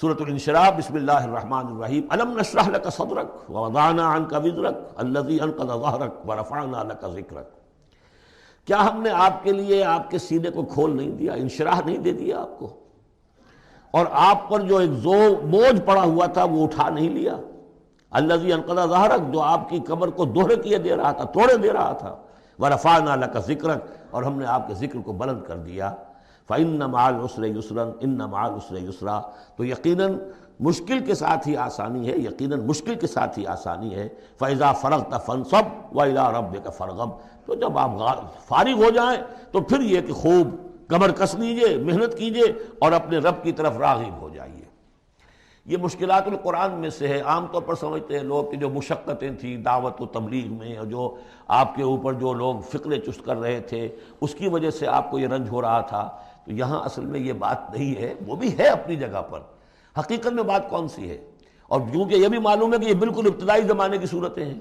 سورۃ الانشراح، بسم اللہ الرحمن الرحیم۔ الم نشرح لک صدرک ووضعنا عنک وزرک الذی انقض ظہرک ورفعنا لک ذکرک۔ کیا ہم نے آپ کے لیے آپ کے سینے کو کھول نہیں دیا، انشراح نہیں دے دیا آپ کو، اور آپ پر جو ایک بوجھ پڑا ہوا تھا وہ اٹھا نہیں لیا۔ الذی انقض ظہرک، جو آپ کی کمر کو دوہرے کیے دے رہا تھا، توڑے دے رہا تھا۔ ورفعنا لک ذکرک، اور ہم نے آپ کے ذکر کو بلند کر دیا۔ فإن مع العسر يسرا ان مع العسر يسرا، تو یقیناً مشکل کے ساتھ ہی آسانی ہے، یقیناً مشکل کے ساتھ ہی آسانی ہے۔ فإذا فرغت فانصب وإلى ربك فارغب، تو جب آپ فارغ ہو جائیں تو پھر یہ کہ خوب کمر کس لیجئے، محنت کیجئے اور اپنے رب کی طرف راغب ہو جائیے۔ یہ مشکلات القرآن میں سے ہے۔ عام طور پر سمجھتے ہیں لوگ کہ جو مشقتیں تھیں دعوت و تبلیغ میں، اور جو آپ کے اوپر جو لوگ فکرے چست کر رہے تھے اس کی وجہ سے آپ کو یہ رنج ہو رہا تھا، تو یہاں اصل میں یہ بات نہیں ہے، وہ بھی ہے اپنی جگہ پر۔ حقیقت میں بات کون سی ہے؟ اور کیونکہ یہ بھی معلوم ہے کہ یہ بالکل ابتدائی زمانے کی صورتیں ہیں،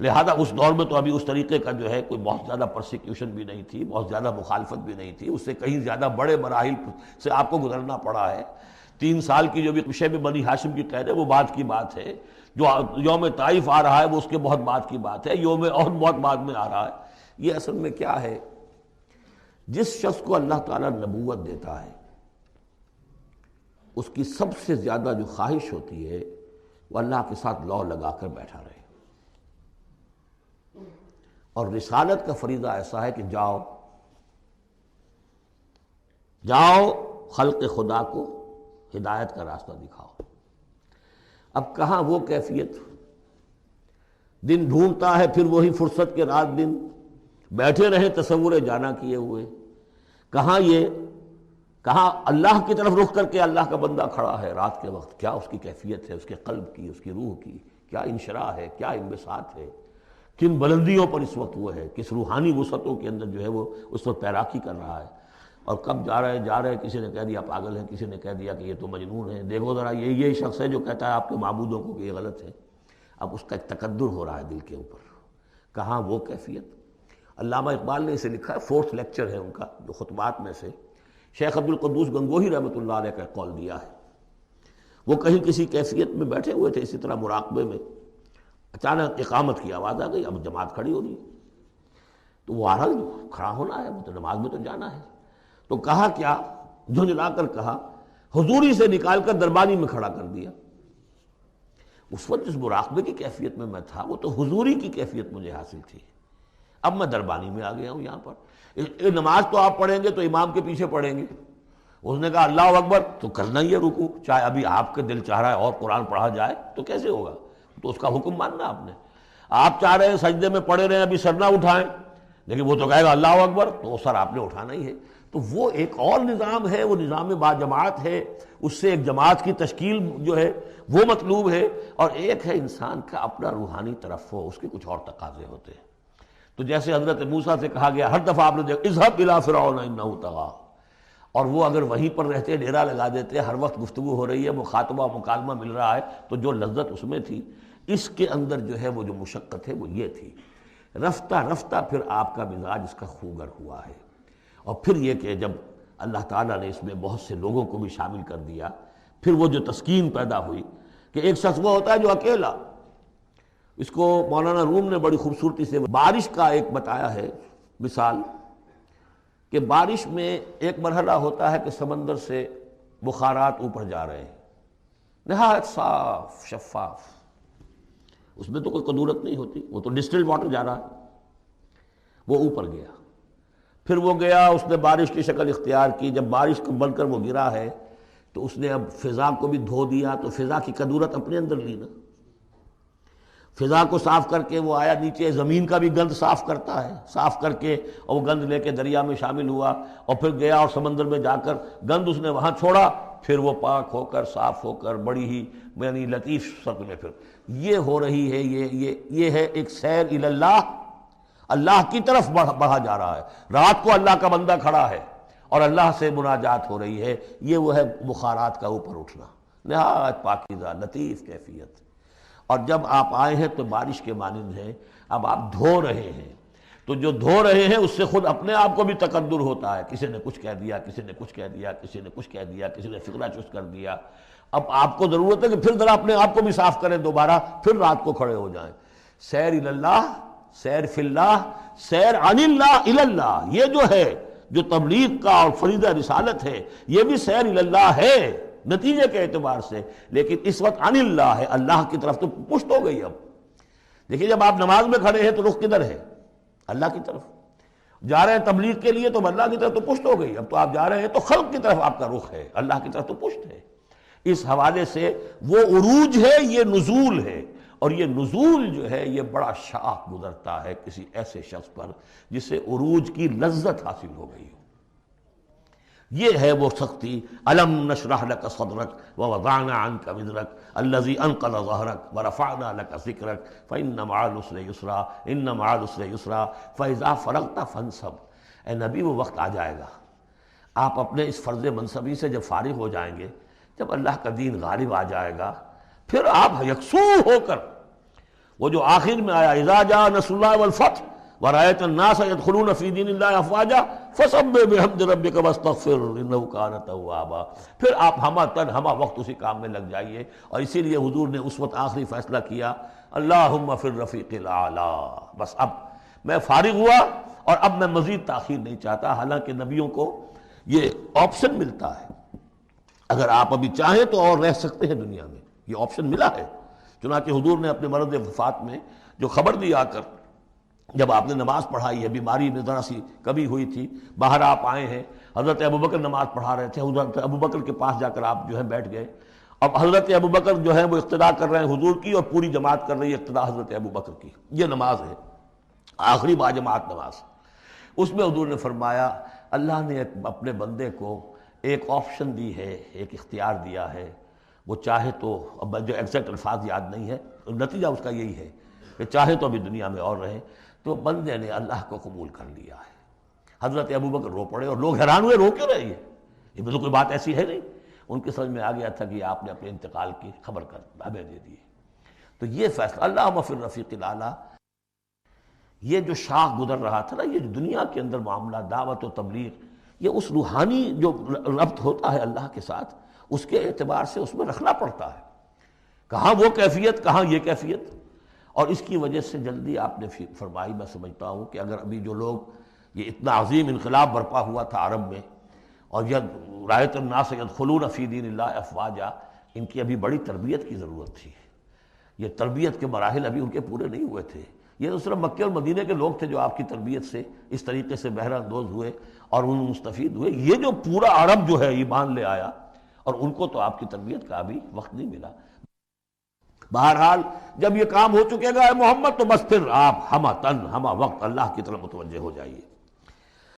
لہذا اس دور میں تو ابھی اس طریقے کا جو ہے کوئی بہت زیادہ پرسیکیوشن بھی نہیں تھی، بہت زیادہ مخالفت بھی نہیں تھی، اس سے کہیں زیادہ بڑے مراحل سے آپ کو گزرنا پڑا ہے۔ 3 سال کی جو بھی شیب بنی ہاشم کی قید ہے وہ بعد کی بات ہے، جو یوم طائف آ رہا ہے وہ اس کے بہت بعد کی بات ہے، یوم عہد بہت بعد میں آ رہا ہے۔ یہ اصل میں کیا ہے، جس شخص کو اللہ تعالیٰ نبوت دیتا ہے اس کی سب سے زیادہ جو خواہش ہوتی ہے وہ اللہ کے ساتھ لو لگا کر بیٹھا رہے، اور رسالت کا فریضہ ایسا ہے کہ جاؤ خلق خدا کو ہدایت کا راستہ دکھاؤ۔ اب کہاں وہ کیفیت، دن ڈھونڈتا ہے پھر وہی فرصت کے رات دن بیٹھے رہے تصور جانا کیے ہوئے، کہاں اللہ کی طرف رخ کر کے اللہ کا بندہ کھڑا ہے رات کے وقت، کیا اس کی کیفیت ہے، اس کے قلب کی، اس کی روح کی، کیا انشراح ہے، کیا انبساط ہے، کن بلندیوں پر اس وقت وہ ہے، کس روحانی وسعتوں کے اندر جو ہے وہ اس وقت تیراکی کر رہا ہے، اور کب جا رہے کسی نے کہہ دیا پاگل ہے، کسی نے کہہ دیا کہ یہ تو مجنون ہے، دیکھو ذرا یہی شخص ہے جو کہتا ہے آپ کے معبودوں کو کہ یہ غلط ہے۔ اب اس کا ایک تقدر ہو رہا ہے دل کے اوپر، کہاں وہ کیفیت۔ علامہ اقبال نے اسے لکھا ہے، 4th لیکچر ہے ان کا جو خطبات میں سے، شیخ عبد القدوس گنگوہی رحمۃ اللہ علیہ کا قول دیا ہے۔ وہ کہیں کسی کیفیت میں بیٹھے ہوئے تھے اسی طرح مراقبے میں، اچانک اقامت کی آواز آ گئی، اب جماعت کھڑی ہو رہی ہے، تو وہ آرہا کھڑا ہونا ہے، وہ تو نماز میں تو جانا ہے، تو کہا کیا، جھنجھلا کر کہا، حضوری سے نکال کر دربانی میں کھڑا کر دیا۔ اس وقت جس مراقبے کی کیفیت میں تھا وہ تو حضوری کی کیفیت مجھے حاصل تھی، اب میں دربانی میں آ گیا ہوں یہاں پر۔ نماز تو آپ پڑھیں گے تو امام کے پیچھے پڑھیں گے، اس نے کہا اللہ اکبر تو کرنا ہی ہے رکوع، چاہے ابھی آپ کے دل چاہ رہا ہے اور قرآن پڑھا جائے تو کیسے ہوگا، تو اس کا حکم ماننا آپ نے۔ آپ چاہ رہے ہیں سجدے میں پڑے رہے ہیں ابھی سر نہ اٹھائیں، لیکن وہ تو کہے گا اللہ اکبر، تو وہ سر آپ نے اٹھانا ہی ہے۔ تو وہ ایک اور نظام ہے، وہ نظام با جماعت ہے، اس سے ایک جماعت کی تشکیل جو ہے وہ مطلوب ہے، اور ایک ہے انسان کا اپنا روحانی طرف ہو، اس کے کچھ اور تقاضے ہوتے ہیں۔ تو جیسے حضرت موسیٰ سے کہا گیا، ہر دفعہ آپ نے دیکھا اذهب الى فرعون انه طغى، اور وہ اگر وہیں پر رہتے ڈیرا لگا دیتے، ہر وقت گفتگو ہو رہی ہے، مخاطبہ مکالمہ مل رہا ہے، تو جو لذت اس میں تھی، اس کے اندر جو ہے وہ جو مشقت ہے وہ یہ تھی۔ رفتہ رفتہ پھر آپ کا مزاج اس کا خوگر ہوا ہے، اور پھر یہ کہ جب اللہ تعالیٰ نے اس میں بہت سے لوگوں کو بھی شامل کر دیا، پھر وہ جو تسکین پیدا ہوئی کہ ایک شخص وہ ہوتا ہے جو اکیلا، اس کو مولانا روم نے بڑی خوبصورتی سے بارش کا ایک بتایا ہے مثال، کہ بارش میں ایک مرحلہ ہوتا ہے کہ سمندر سے بخارات اوپر جا رہے ہیں، نہایت صاف شفاف، اس میں تو کوئی قدورت نہیں ہوتی، وہ تو ڈسٹلڈ واٹر جا رہا ہے، وہ اوپر گیا، پھر وہ گیا، اس نے بارش کی شکل اختیار کی، جب بارش کو بن کر وہ گرا ہے تو اس نے اب فضا کو بھی دھو دیا، تو فضا کی قدورت اپنے اندر لی نا، فضا کو صاف کر کے وہ آیا نیچے، زمین کا بھی گند صاف کرتا ہے، صاف کر کے اور وہ گند لے کے دریا میں شامل ہوا، اور پھر گیا اور سمندر میں جا کر گند اس نے وہاں چھوڑا، پھر وہ پاک ہو کر صاف ہو کر بڑی ہی یعنی لطیف شکل میں پھر یہ ہو رہی ہے، یہ ہے ایک سیر الی اللہ، اللہ کی طرف بڑھا جا رہا ہے۔ رات کو اللہ کا بندہ کھڑا ہے اور اللہ سے مناجات ہو رہی ہے، یہ وہ ہے بخارات کا اوپر اٹھنا، نہایت پاکیزہ لطیف کیفیت۔ اور جب آپ آئے ہیں تو بارش کے مانند ہیں، اب آپ دھو رہے ہیں، تو جو دھو رہے ہیں اس سے خود اپنے آپ کو بھی تقدر ہوتا ہے، کسی نے کچھ کہہ دیا، کسی نے کچھ کہہ دیا، کسی نے کچھ کہہ دیا، کسی نے فکرہ چست کر دیا. اب آپ کو ضرورت ہے کہ پھر ذرا اپنے آپ کو بھی صاف کریں دوبارہ، پھر رات کو کھڑے ہو جائیں. سیر اللہ، سیر فی اللہ، سیر عن اللہ الی اللہ، یہ جو ہے جو تبلیغ کا اور فریضہ رسالت ہے، یہ بھی سیر الی اللہ ہے نتیجے کے اعتبار سے، لیکن اس وقت عن اللہ ہے، اللہ کی طرف تو پشت ہو گئی. اب دیکھیے جب آپ نماز میں کھڑے ہیں تو رخ کدھر ہے؟ اللہ کی طرف. جا رہے ہیں تبلیغ کے لیے تو اللہ کی طرف تو پشت ہو گئی. اب تو آپ جا رہے ہیں تو خلق کی طرف آپ کا رخ ہے، اللہ کی طرف تو پشت ہے. اس حوالے سے وہ عروج ہے، یہ نزول ہے، اور یہ نزول جو ہے یہ بڑا شاق گزرتا ہے کسی ایسے شخص پر جسے عروج کی لذت حاصل ہو گئی ہو. یہ ہے وہ سختی. الم نشرح لک صدرک ووضعنا عنک وزرک الذی انقض ظہرک ورفعنا لک ذکرک فإن مع العسر یسرا ان مع العسر یسرا فإذا فرغت فانصب. اے نبی وہ وقت آ جائے گا، آپ اپنے اس فرض منصبی سے جب فارغ ہو جائیں گے، جب اللہ کا دین غالب آ جائے گا، پھر آپ یکسو ہو کر وہ جو آخر میں آیا اذا جاء نصر اللہ والفتح وَرَأَيْتَ النَّاسَ يَدْخُلُونَ فِي دِينِ اللَّهِ أَفْوَاجًا فَسَبِّحْ بِحَمْدِ رَبِّكَ وَاسْتَغْفِرْ إِنَّهُ كَانَ تَوَّابًا. پھر آپ ہمہ تن ہمہ وقت اسی کام میں لگ جائیے. اور اسی لیے حضور نے اس وقت آخری فیصلہ کیا اللہم فی الرفیق الاعلی. بس اب میں فارغ ہوا اور اب میں مزید تاخیر نہیں چاہتا. حالانکہ نبیوں کو یہ آپشن ملتا ہے، اگر آپ ابھی چاہیں تو اور رہ سکتے ہیں دنیا میں، یہ آپشن ملا ہے. چنانچہ حضور نے اپنے مرض وفات میں جو خبر دی آ کر، جب آپ نے نماز پڑھائی ہے، بیماری میں ذرا سی کمی ہوئی تھی، باہر آپ آئے ہیں، حضرت ابوبکر نماز پڑھا رہے تھے، حضرت ابوبکر کے پاس جا کر آپ جو ہے بیٹھ گئے. اب حضرت ابوبکر جو ہے وہ اقتداء کر رہے ہیں حضور کی، اور پوری جماعت کر رہی ہے اقتداء حضرت ابوبکر کی. یہ نماز ہے، آخری باجماعت نماز. اس میں حضور نے فرمایا اللہ نے اپنے بندے کو ایک آپشن دی ہے، ایک اختیار دیا ہے. وہ چاہے تو، اب جو ایگزیکٹ الفاظ یاد نہیں ہے، نتیجہ اس کا یہی ہے کہ چاہے تو ابھی دنیا میں اور رہے. تو بندے نے اللہ کو قبول کر لیا ہے. حضرت ابوبکر رو پڑے اور لوگ حیران ہوئے، رو کیوں رہے ہیں؟ یہ تو کوئی بات ایسی ہے نہیں. ان کی سمجھ میں آ گیا تھا کہ آپ نے اپنے انتقال کی خبر کر ہمیں دے دی. تو یہ فیصلہ اللہم فی الرفیق الاعلی، یہ جو شاخ گزر رہا تھا نا، یہ دنیا کے اندر معاملہ دعوت و تبلیغ، یہ اس روحانی جو ربط ہوتا ہے اللہ کے ساتھ، اس کے اعتبار سے اس میں رکھنا پڑتا ہے. کہاں وہ کیفیت، کہاں یہ کیفیت. اور اس کی وجہ سے جلدی آپ نے فرمائی، میں سمجھتا ہوں کہ اگر ابھی جو لوگ، یہ اتنا عظیم انقلاب برپا ہوا تھا عرب میں، اور یہ رأیت الناس یدخلون فی دین اللہ افواجا، ان کی ابھی بڑی تربیت کی ضرورت تھی. یہ تربیت کے مراحل ابھی ان کے پورے نہیں ہوئے تھے. یہ تو صرف مکے اور مدینے کے لوگ تھے جو آپ کی تربیت سے اس طریقے سے بہرہ اندوز ہوئے اور ان مستفید ہوئے. یہ جو پورا عرب جو ہے ایمان لے آیا، اور ان کو تو آپ کی تربیت کا ابھی وقت نہیں ملا. بہرحال جب یہ کام ہو چکے گا اے محمد، تو بس پھر آپ ہمہ تن ہمہ وقت اللہ کی طرف متوجہ ہو جائیے.